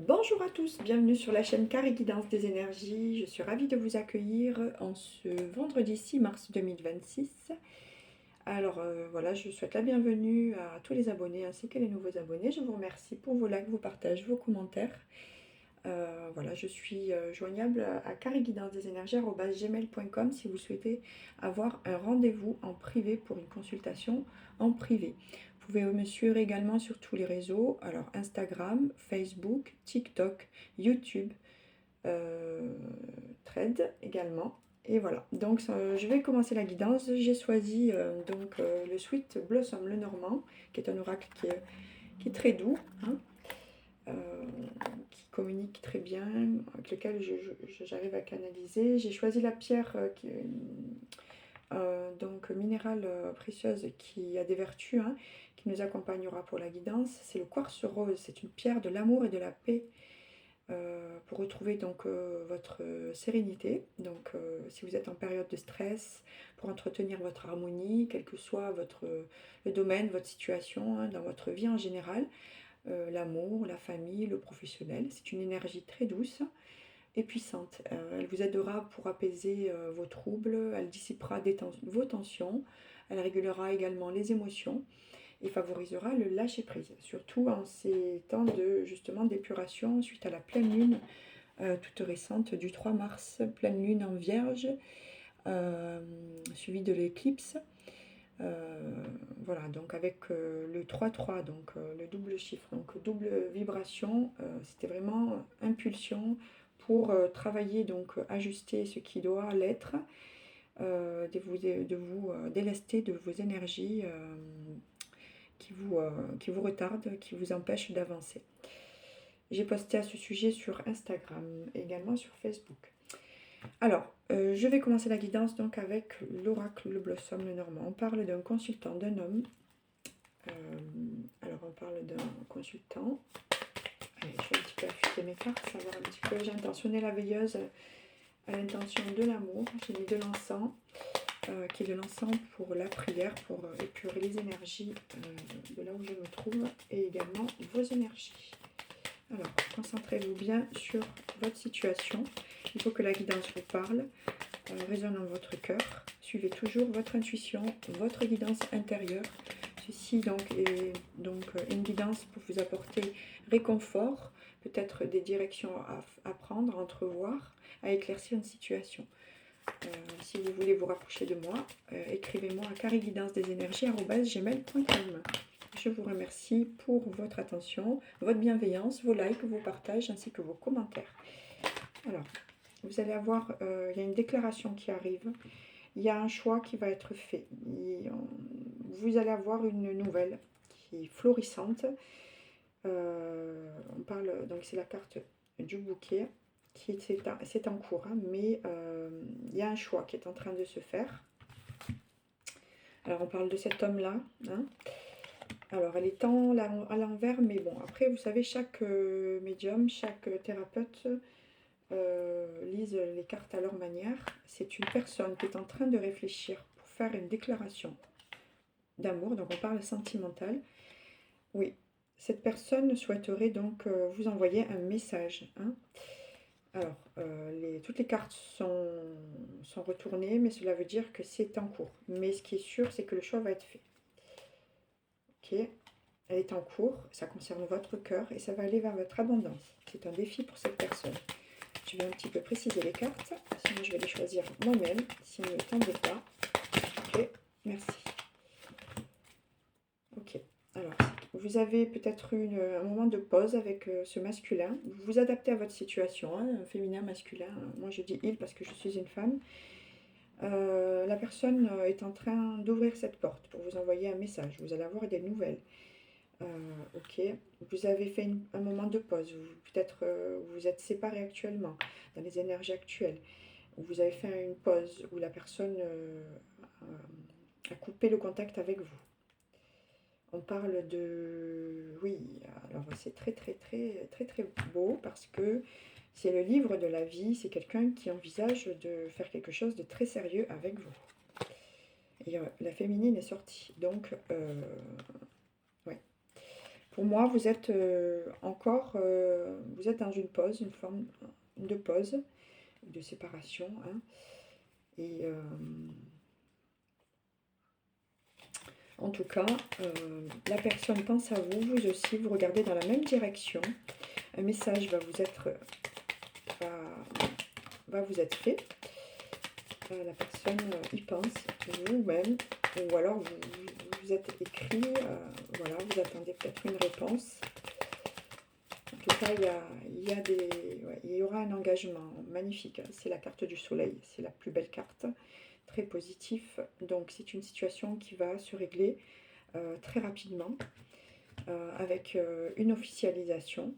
Bonjour à tous, bienvenue sur la chaîne Carré Guidance des énergies. Je suis ravie de vous accueillir en ce vendredi 6 mars 2026. Alors voilà, je souhaite la bienvenue à tous les abonnés ainsi que les nouveaux abonnés. Je vous remercie pour vos likes, vos partages, vos commentaires. Voilà, je suis joignable à carréguidancedésénergies@gmail.com si vous souhaitez avoir un rendez-vous en privé pour une consultation en privé. Vous pouvez me suivre également sur tous les réseaux, alors Instagram, Facebook, TikTok, YouTube, Thread également. Et voilà, donc je vais commencer la guidance. J'ai choisi le Sweet Blossom le Normand, qui est un oracle qui est très doux, hein, euh, qui communique très bien, avec lequel j'arrive à canaliser. J'ai choisi la pierre donc minérale précieuse qui a des vertus, hein, qui nous accompagnera pour la guidance. C'est le quartz rose, c'est une pierre de l'amour et de la paix pour retrouver donc votre sérénité. Donc si vous êtes en période de stress, pour entretenir votre harmonie, quel que soit le domaine, votre situation, hein, dans votre vie en général, l'amour, la famille, le professionnel. C'est une énergie très douce et puissante. Elle vous aidera pour apaiser vos troubles, elle dissipera vos tensions, elle régulera également les émotions et favorisera le lâcher-prise, surtout en ces temps de justement d'épuration suite à la pleine lune toute récente du 3 mars, pleine lune en Vierge, suivie de l'éclipse. Voilà, donc avec le 3-3, donc le double chiffre, donc double vibration, c'était vraiment impulsion pour travailler, donc ajuster ce qui doit l'être, de vous délester de vos énergies qui vous retardent, qui vous empêchent d'avancer. J'ai posté à ce sujet sur Instagram, également sur Facebook. Alors, je vais commencer la guidance donc avec l'oracle le Blossom le Normand. On parle d'un consultant, d'un homme. Alors, on parle d'un consultant. Allez, je vais un petit peu affûter mes cartes, savoir un petit peu. J'ai intentionné la veilleuse à l'intention de l'amour. J'ai mis de l'encens, qui est de l'encens pour la prière, pour épurer les énergies de là où je me trouve, et également vos énergies. Alors, concentrez-vous bien sur votre situation. Il faut que la guidance vous parle, résonne dans votre cœur. Suivez toujours votre intuition, votre guidance intérieure. Ceci donc est une guidance pour vous apporter réconfort, peut-être des directions à prendre, à entrevoir, à éclaircir une situation. Si vous voulez vous rapprocher de moi, écrivez-moi à carréguidancedésénergies@gmail.com. Je vous remercie pour votre attention, votre bienveillance, vos likes, vos partages ainsi que vos commentaires. Alors, vous allez avoir, il y a une déclaration qui arrive, il y a un choix qui va être fait. Vous allez avoir une nouvelle qui est florissante. On parle, donc c'est la carte du bouquet, c'est en cours, hein, mais il y a un choix qui est en train de se faire. Alors on parle de cet homme-là, hein. Alors elle est à l'envers, mais bon, après vous savez, chaque médium, chaque thérapeute lisent les cartes à leur manière. C'est une personne qui est en train de réfléchir pour faire une déclaration d'amour, donc on parle sentimental. Oui, cette personne souhaiterait donc vous envoyer un message, hein. Alors, toutes les cartes sont retournées, mais cela veut dire que c'est en cours. Mais ce qui est sûr, c'est que le choix va être fait. Ok, elle est en cours, ça concerne votre cœur et ça va aller vers votre abondance. C'est un défi pour cette personne. Je vais un petit peu préciser les cartes, sinon je vais les choisir moi-même, s'il ne me tente pas. Ok, merci. Ok, alors, vous avez peut-être eu un moment de pause avec ce masculin. Vous vous adaptez à votre situation, hein, féminin, masculin. Moi, je dis il parce que je suis une femme. La personne est en train d'ouvrir cette porte pour vous envoyer un message. Vous allez avoir des nouvelles. Ok, vous avez fait un moment de pause. Peut-être vous êtes séparés actuellement, dans les énergies actuelles. Vous avez fait une pause où la personne a coupé le contact avec vous. On parle de... Oui, alors c'est très très très très très beau parce que c'est le livre de la vie, c'est quelqu'un qui envisage de faire quelque chose de très sérieux avec vous. Et la féminine est sortie, donc ouais. Pour moi, vous êtes encore, vous êtes dans une pause, une forme de pause, de séparation, hein. Et en tout cas, la personne pense à vous, vous aussi, vous regardez dans la même direction. Un message va vous être fait. La personne y pense, vous-même, ou alors vous êtes écrit, voilà, vous attendez peut-être une réponse. En tout cas, il y aura un engagement magnifique. C'est la carte du soleil, c'est la plus belle carte, très positif. Donc c'est une situation qui va se régler très rapidement avec une officialisation.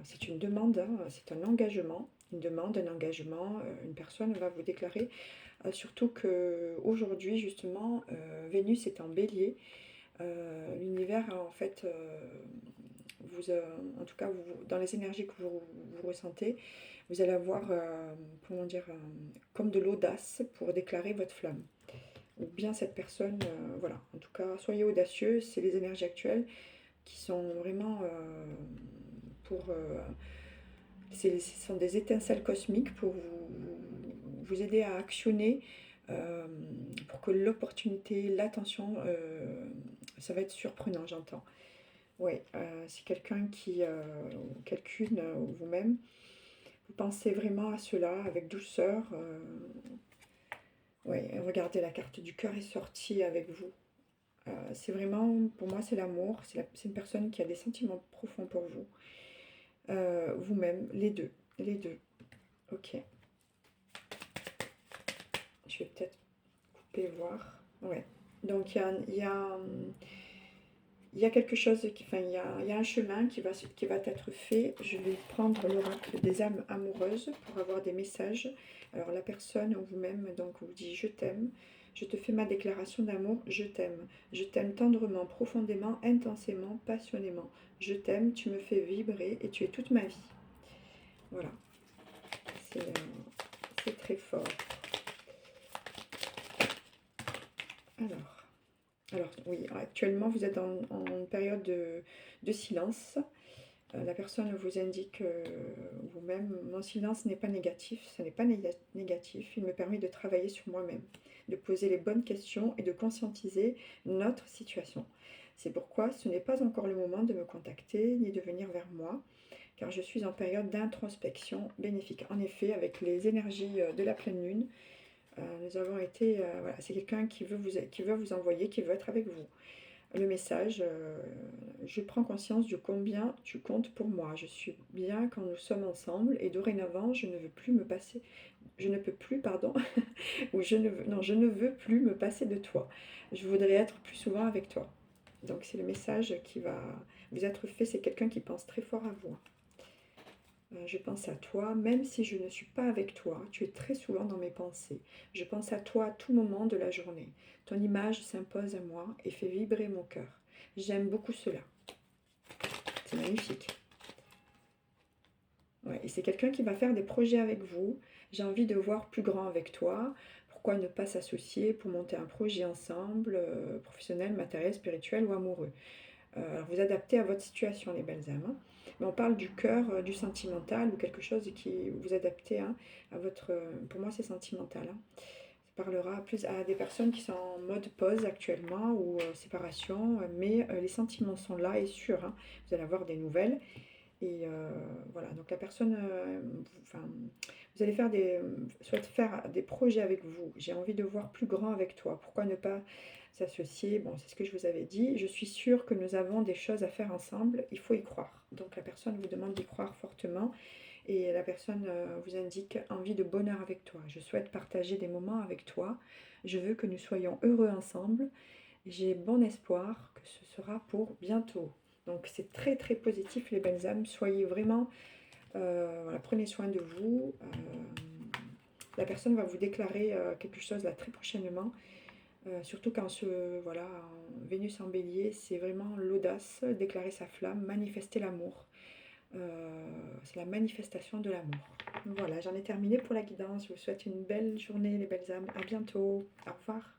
C'est une demande, hein, c'est un engagement, une demande, un engagement. Une personne va vous déclarer, surtout qu'aujourd'hui, justement, Vénus est en bélier. L'univers, en fait, en tout cas, dans les énergies que vous ressentez, vous allez avoir, comment dire, comme de l'audace pour déclarer votre flamme. Ou bien cette personne, voilà, en tout cas, soyez audacieux, c'est les énergies actuelles qui sont vraiment ce sont des étincelles cosmiques pour vous aider à actionner pour que l'opportunité, l'attention, ça va être surprenant, j'entends. Oui, c'est quelqu'un ou quelqu'une, ou vous-même, vous pensez vraiment à cela avec douceur. Oui, regardez, la carte du cœur est sortie avec vous. C'est vraiment, pour moi, c'est l'amour. C'est une personne qui a des sentiments profonds pour vous. Vous-même, les deux. Les deux. Ok. Je vais peut-être couper, voir. Ouais. Donc, il y a quelque chose, enfin, il y a un chemin qui va être fait. Je vais prendre l'oracle des âmes amoureuses pour avoir des messages. Alors, la personne ou vous-même, donc, vous dit « Je t'aime ». Je te fais ma déclaration d'amour, je t'aime. Je t'aime tendrement, profondément, intensément, passionnément. Je t'aime, tu me fais vibrer et tu es toute ma vie. Voilà. C'est très fort. Alors oui, actuellement vous êtes en période de silence. La personne vous indique vous-même, mon silence n'est pas négatif, ce n'est pas négatif, il me permet de travailler sur moi-même, de poser les bonnes questions et de conscientiser notre situation. C'est pourquoi ce n'est pas encore le moment de me contacter ni de venir vers moi, car je suis en période d'introspection bénéfique. En effet, avec les énergies de la pleine lune, nous avons été, voilà, c'est quelqu'un qui veut vous envoyer, qui veut être avec vous. Le message, je prends conscience de combien tu comptes pour moi. Je suis bien quand nous sommes ensemble et dorénavant, je ne veux plus me passer, je ne peux plus, pardon, ou je ne veux plus me passer de toi. Je voudrais être plus souvent avec toi. Donc c'est le message qui va vous être fait, c'est quelqu'un qui pense très fort à vous. Je pense à toi, même si je ne suis pas avec toi, tu es très souvent dans mes pensées. Je pense à toi à tout moment de la journée. Ton image s'impose à moi et fait vibrer mon cœur. J'aime beaucoup cela. C'est magnifique. Ouais, et c'est quelqu'un qui va faire des projets avec vous. J'ai envie de voir plus grand avec toi. Pourquoi ne pas s'associer pour monter un projet ensemble, professionnel, matériel, spirituel ou amoureux? Alors vous adaptez à votre situation, les belles âmes, hein. Mais on parle du cœur, du sentimental ou quelque chose qui vous adaptez, hein, à votre... pour moi, c'est sentimental, hein. Ça parlera plus à des personnes qui sont en mode pause actuellement ou séparation, mais les sentiments sont là et sûrs, hein. Vous allez avoir des nouvelles. Et voilà, donc la personne, enfin, vous allez souhaite faire des projets avec vous. J'ai envie de voir plus grand avec toi. Pourquoi ne pas s'associer? Bon, c'est ce que je vous avais dit. Je suis sûre que nous avons des choses à faire ensemble. Il faut y croire. Donc la personne vous demande d'y croire fortement. Et la personne vous indique envie de bonheur avec toi. Je souhaite partager des moments avec toi. Je veux que nous soyons heureux ensemble. J'ai bon espoir que ce sera pour bientôt. Donc c'est très très positif les belles âmes. Soyez vraiment, voilà, prenez soin de vous. La personne va vous déclarer quelque chose là très prochainement. Surtout quand voilà, Vénus en bélier, c'est vraiment l'audace, déclarer sa flamme, manifester l'amour. C'est la manifestation de l'amour. Voilà, j'en ai terminé pour la guidance. Je vous souhaite une belle journée les belles âmes. À bientôt. Au revoir.